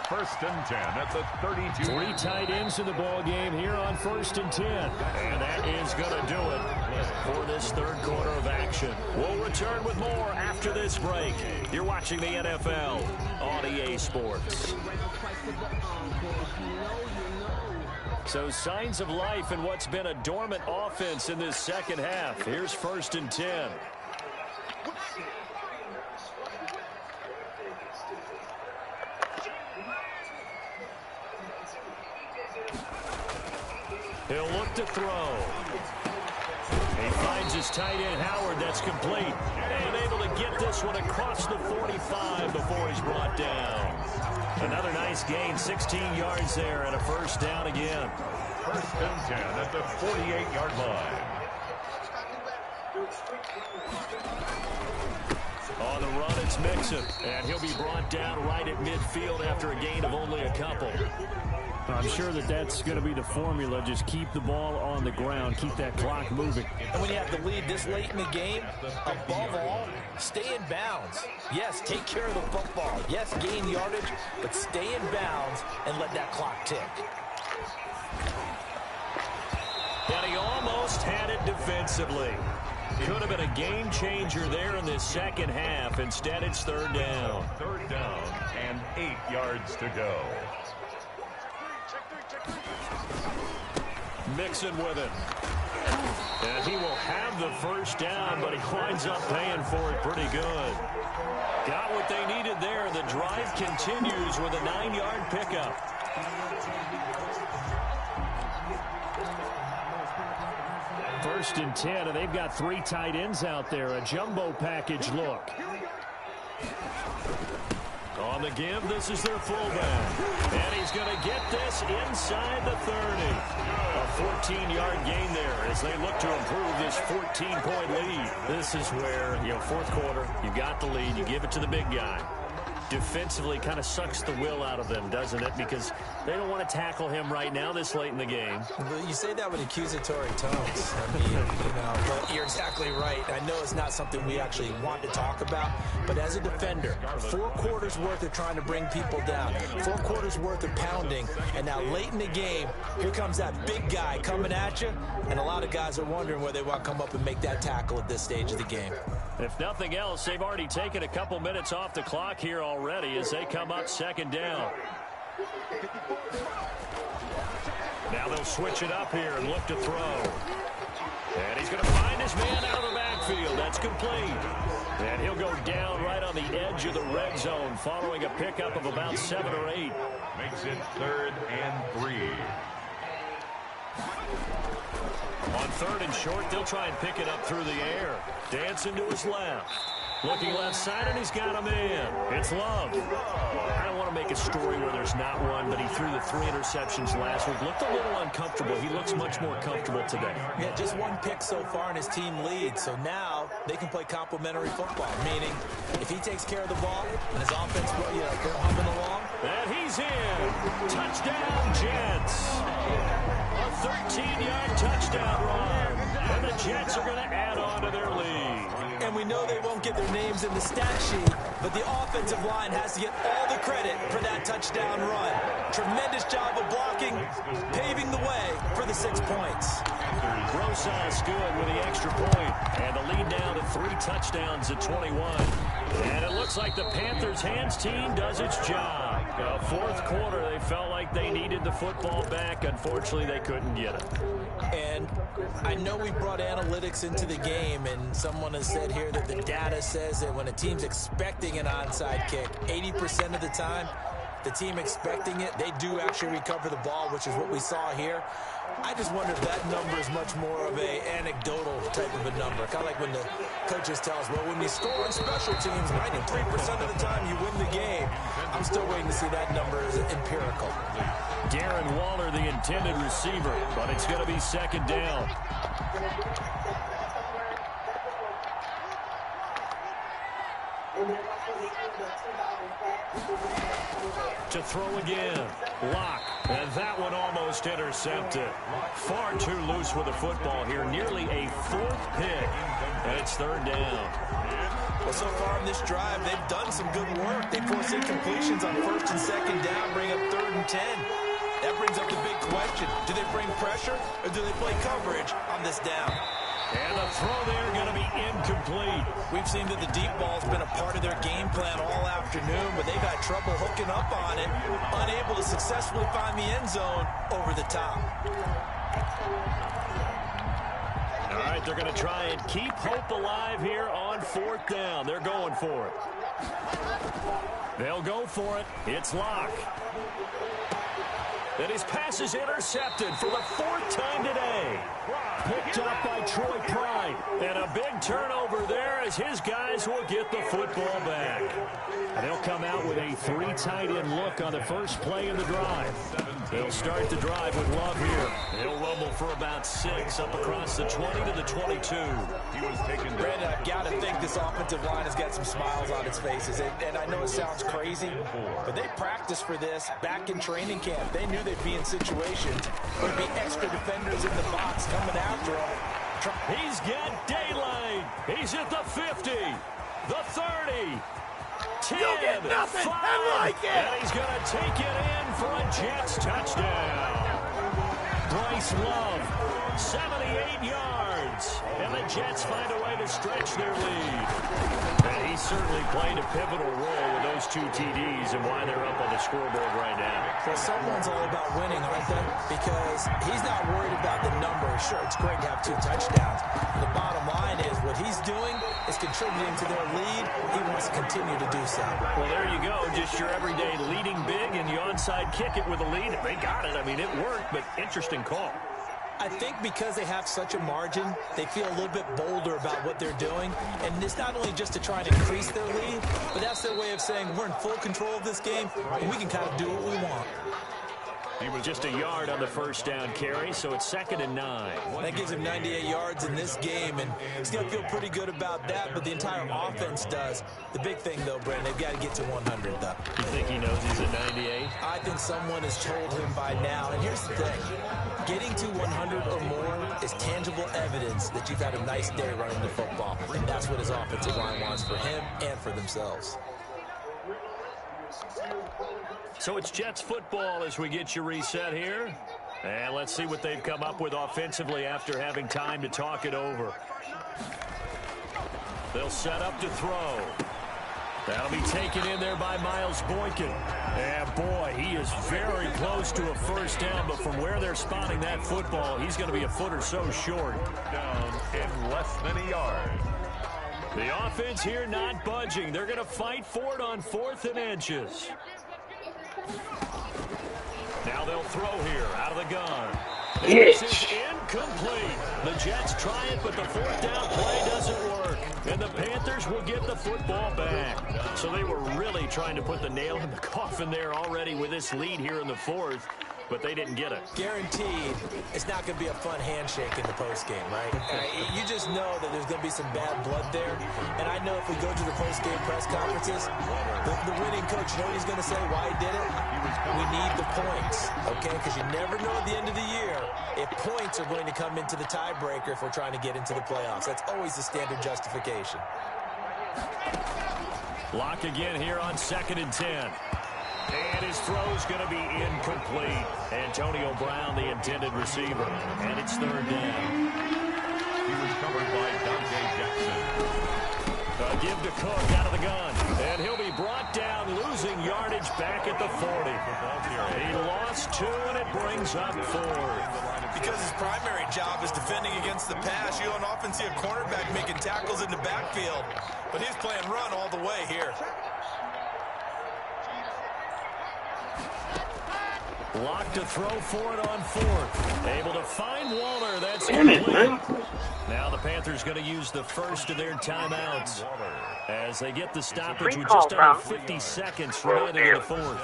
S6: First and 10 at the 32.
S2: 3 tight ends in the ball game here on first and 10. And that is going to do it for this third quarter of action. We'll return with more after this break. You're watching the NFL on EA Sports. So signs of life in what's been a dormant offense in this second half. Here's first and 10. He'll look to throw. He finds his tight end, Howard. That's complete. And able to get this one across the 45 before he's brought down. Another nice gain, 16 yards there, and a first down again.
S6: First and 10 at the 48-yard line.
S2: On the run, it's Mixon. And he'll be brought down right at midfield after a gain of only a couple.
S8: I'm sure that's going to be the formula. Just keep the ball on the ground. Keep that clock moving.
S3: And when you have the lead this late in the game, above all, stay in bounds. Yes, take care of the football. Yes, gain yardage, but stay in bounds and let that clock tick.
S2: And he almost had it defensively. Could have been a game changer there in this second half. Instead, it's third down.
S6: Third down and 8 yards to go.
S2: Mixon with it. And he will have the first down, but he winds up paying for it pretty good. Got what they needed there. The drive continues with a 9-yard pickup.
S8: First and 10, and they've got 3 tight ends out there. A jumbo package look.
S2: On the give, this is their fullback. And he's going to get this inside the 30. A 14-yard gain there as they look to improve this 14-point lead. This is where, fourth quarter, you got the lead, you give it to the big guy. Defensively kind of sucks the will out of them, doesn't it? Because they don't want to tackle him right now this late in the game.
S3: You say that with accusatory tones. I mean, but you're exactly right. I know it's not something we actually want to talk about, but as a defender, 4 quarters worth of trying to bring people down, 4 quarters worth of pounding, and now late in the game, here comes that big guy coming at you, and a lot of guys are wondering whether they want to come up and make that tackle at this stage of the game.
S2: If nothing else, they've already taken a couple minutes off the clock here already as they come up second down. Now they'll switch it up here and look to throw. And he's going to find his man out of the backfield. That's complete. And he'll go down right on the edge of the red zone following a pickup of about 7 or 8.
S6: Makes it 3rd and 3.
S2: On 3rd and short, they'll try and pick it up through the air. Dancing to his left.
S8: Looking left side, and he's got a man. It's Love. I don't want to make a story where there's not one, but he threw the 3 interceptions last week. Looked a little uncomfortable. He looks much more comfortable today.
S3: Yeah, just 1 pick so far, and his team leads. So now they can play complementary football, meaning if he takes care of the ball and his offense, they're humming along.
S8: And he's in. Touchdown, Jets. A 13-yard touchdown run. And the Jets are going to add on to their lead.
S3: And we know they won't get their names in the stat sheet, but the offensive line has to get all the credit for that touchdown run. Tremendous job of blocking, paving the way for the 6 points.
S8: Rosas good with the extra point. And the lead now to 3 touchdowns at 21. And it looks like the Panthers' hands team does its job. Fourth quarter, they felt like they needed the football back. Unfortunately, they couldn't get it.
S3: And I know we brought analytics into the game, and someone has said here that the data says that when a team's expecting an onside kick, 80% of the time, the team expecting it, they do actually recover the ball, which is what we saw here. I just wonder if that number is much more of a anecdotal type of a number. Kind of like when the coaches tell us, well, when you score on special teams, 93% of the time you win the game. I'm still waiting to see that number as empirical.
S8: Darren Waller, the intended receiver, but it's going to be second down. To throw again. Lock. And that one almost intercepted. Far too loose with the football here. Nearly a 4th pick. And it's third down.
S3: Well, so far in this drive, they've done some good work. They force incompletions on 1st and 2nd down, bring up 3rd and 10. That brings up the big question. Do they bring pressure or do they play coverage on this down?
S8: And the throw there going to be incomplete.
S3: We've seen that the deep ball's been a part of their game plan all afternoon, but they've had trouble hooking up on it, unable to successfully find the end zone over the top.
S8: All right, they're going to try and keep hope alive here on 4th down. They're going for it. They'll go for it. It's Lock. And his pass is intercepted for the 4th time today. Picked up by Troy Pride. And a big turnover there as his guys will get the football back. And they'll come out with a 3 tight end look on the first play of the drive. They'll start the drive with Love here. He'll rumble for about 6 up across the 20 to the 22.
S6: He was taken.
S3: Brandon, I've got to think this offensive line has got some smiles on its faces. And I know it sounds crazy, but they practiced for this back in training camp. They knew they'd be in situations where there'd be extra defenders in the box coming after them.
S8: He's got daylight. He's at the 50, the 30. 10,
S5: You'll get nothing.
S8: 5,
S5: I like it.
S8: and he's going to take it in for a Jets touchdown. Bryce Love, 78 yards, and the Jets find a way to stretch their lead. And he certainly played a pivotal role with those 2 TDs and why they're up on the scoreboard right now.
S3: Well, someone's all about winning, aren't they? Because he's not worried about the number. Sure, it's great to have 2 touchdowns. The bottom line is what he's doing is contributing to their lead. He wants to continue to do so.
S8: Well, there you go. Just your everyday leading big, and you onside kick it with a lead. They got it. I mean, it worked, but interesting call.
S3: I think because they have such a margin, they feel a little bit bolder about what they're doing. And it's not only just to try and increase their lead, but that's their way of saying we're in full control of this game, and we can kind of do what we want.
S8: He was just a yard on the first down carry, so it's 2nd and 9.
S3: That gives him 98 yards in this game, and he's going to feel pretty good about that, but the entire offense does. The big thing, though, Brandon, they've got to get to 100, though.
S8: You think he knows he's at 98?
S3: I think someone has told him by now, and here's the thing. Getting to 100 or more is tangible evidence that you've had a nice day running the football, and that's what his offensive line wants for him and for themselves.
S8: So it's Jets football as we get you reset here. And let's see what they've come up with offensively after having time to talk it over. They'll set up to throw. That'll be taken in there by Miles Boykin. And boy, he is very close to a first down, but from where they're spotting that football, he's going to be a foot or so short.
S6: Down in less than a yard.
S8: The offense here not budging. They're going to fight for it on 4th and inches. Now they'll throw here out of the gun. This is incomplete. The Jets try it, but the 4th down play doesn't work. And the Panthers
S2: will get the football back. So they were really trying to put the nail in the coffin there already with this lead here in the fourth, but they didn't get it.
S3: Guaranteed, it's not going to be a fun handshake in the postgame, right? You just know that there's going to be some bad blood there. And I know if we go to the postgame press conferences, the winning coach, you know what he's going to say, why he did it? We need the points, okay? Because you never know at the end of the year if points are going to come into the tiebreaker if we're trying to get into the playoffs. That's always the standard justification.
S2: Lock again here on 2nd and 10. And his throw's going to be incomplete. Antonio Brown, the intended receiver. And it's 3rd down.
S6: He was covered by Dante Jackson.
S2: A give to Cook out of the gun. And he'll be brought down, losing yardage back at the 40. He lost 2, and it brings up 4.
S3: Because his primary job is defending against the pass, you don't often see a cornerback making tackles in the backfield. But he's playing run all the way here.
S2: Locked to throw for it on 4th. Able to find Waller. That's complete. Now the Panthers going to use the first of their timeouts as they get the stoppage with just under 50 seconds remaining in the 4th.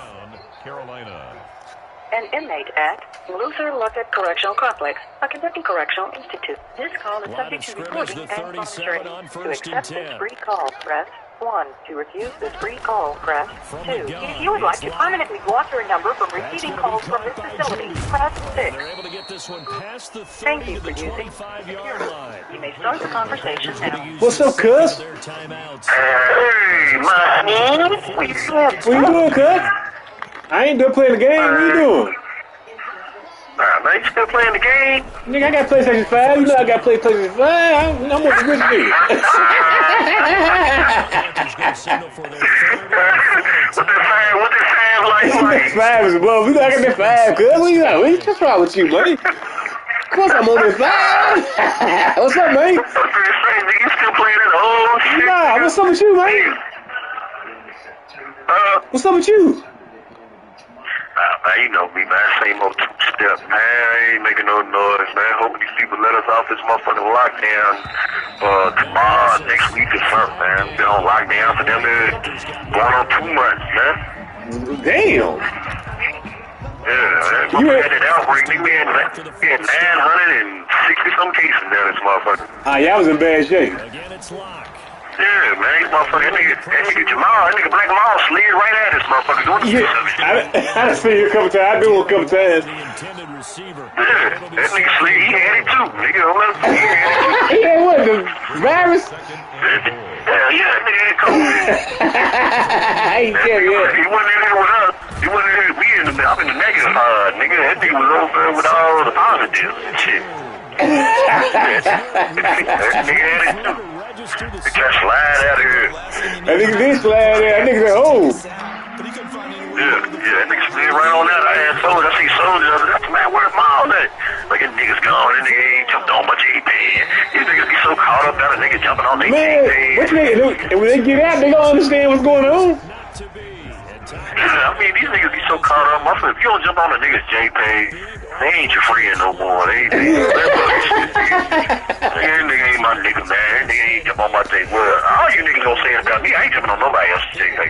S6: Carolina.
S9: An inmate at Luther Luckett Correctional Complex, a Kentucky Correctional Institute. This call is
S2: Line of
S9: subject to
S2: scrimmage,
S9: recording
S2: the
S9: and
S2: 37 on
S9: monitoring. To
S2: 1st and
S9: accept
S2: 10.
S9: this free call, press 1. To refuse this free call, press
S2: From
S9: 2.
S2: the gun,
S9: If you would like
S2: it's
S9: to
S2: locked.
S9: permanently block your number from
S2: That's
S9: receiving
S2: gonna be
S9: calls from this
S2: caught by
S9: facility,
S2: Judy.
S9: press 6.
S2: They're able to get this one past the
S9: Thank
S2: 30
S9: you
S2: to
S9: for
S2: the
S9: using
S2: 25-yard line.
S9: You may start the conversation now.
S5: What's up, cuz?
S2: Their timeouts.
S1: Hey, man.
S5: What you doing, cuz? I ain't done playing the game. What you doing?
S1: Man, you still playing the game?
S5: Nigga, I got PlayStation 5. You know I got PlayStation 5. I'm with the rich nigga.
S2: Panthers going to signal for their 3rd and final timeout.
S1: What this 5 like?
S5: 5 is above. You know I got that 5, cuz. What you got? What's wrong with you, buddy? Of course I'm on that 5. What's up, man?
S1: You still playing that old shit?
S5: Nah, what's up with you, man? What's up with you?
S1: Man, you know me, man. Same old two-step, man. I ain't making no noise, man. Hoping these people let us off this motherfucking lockdown tomorrow, next week or something, man. Been on lockdown for them going on 2 months, man.
S5: Damn.
S1: Yeah, man. We had that outbreak, nigga. We had 960-some cases down this motherfucker.
S5: Ah, y'all was in bad shape.
S2: Again, it's locked.
S1: Yeah, man, these motherfuckers, that nigga Jamal, that nigga Black Law slid right at this motherfucker doing the
S5: Yeah, I done seen you a couple times. I've been with a couple times.
S2: The intended receiver.
S1: Yeah, that nigga slid, he had it too, nigga. He had it too.
S5: He had what, the virus?
S1: Yeah, that nigga had COVID.
S5: I ain't care yet.
S1: He wasn't in here with us. He wasn't in here. I'm in the negative, nigga. That nigga was over there with all the positives and shit. That nigga had it too. They just slide out of here.
S5: That nigga did slide there. That nigga said, oh.
S1: Yeah, that nigga slid right on out. I see soldiers. I said, man, where's Miles at? Like, that nigga's gone. That nigga ain't jumped on my J-Pad. These niggas be so caught up about a nigga jumping on their J-Pad.
S5: What you nigga, when they get out, they gonna understand what's going on.
S1: I mean, these niggas be so caught up. Motherfucker, if you don't jump on a nigga's J-Pad, they ain't your friend no more. They ain't that nigga ain't my nigga, man. That nigga ain't jump on my thing. Well, all you niggas gonna say about me, I ain't jumping on nobody else's J-Pad.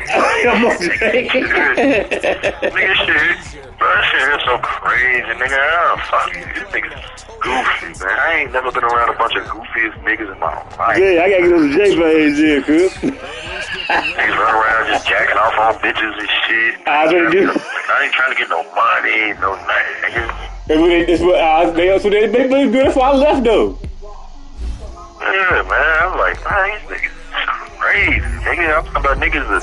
S1: Nigga, shit. Bro, that shit is so crazy, nigga. Oh, fuck you. This nigga's goofy, man. I ain't never been around a bunch of goofiest niggas in my life.
S5: Yeah, I gotta get those J-Pads here, cuz.
S1: Niggas run around just jacking off on bitches and shit.
S5: I do.
S1: I ain't trying to get no money, no nothing, nigga.
S5: That's what they do it for I left though.
S1: Yeah, man. I'm like, man, these niggas is crazy. Nigga, I'm talking about niggas would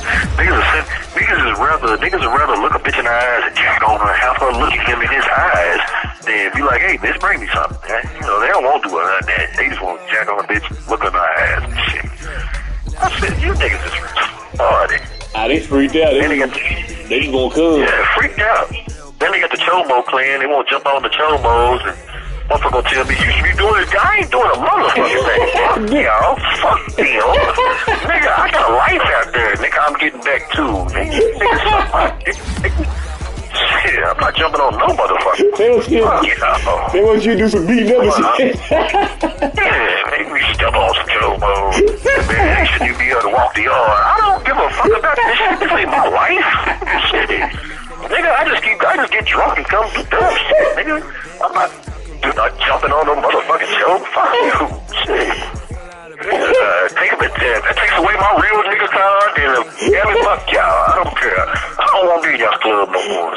S1: rather look a bitch in the eyes and jack on her, have her look at him in his eyes, than be like, hey, bitch, bring me something. You know, they don't want to do it like that. They just want to jack on a bitch, look in her eyes and shit. I said, you niggas is retarded.
S5: They freaked out. They just gonna come.
S1: Yeah, freaked out. Then they got the Chomo clan. They won't jump on the Chomos and motherfucker gonna tell me you should be doing it. I ain't doing a motherfucking thing. Fuck y'all. Fuck them. Nigga, I got a life out there. Nigga, I'm getting back too. Nigga, shit, I'm not jumping on no motherfucker.
S5: They want you to do some beating up and shit.
S1: Yeah, make me step on some Chomos. Man, should you be able to
S10: That takes away my real nigga card. And fuck y'all. I don't care. I don't want to be in y'all club no more.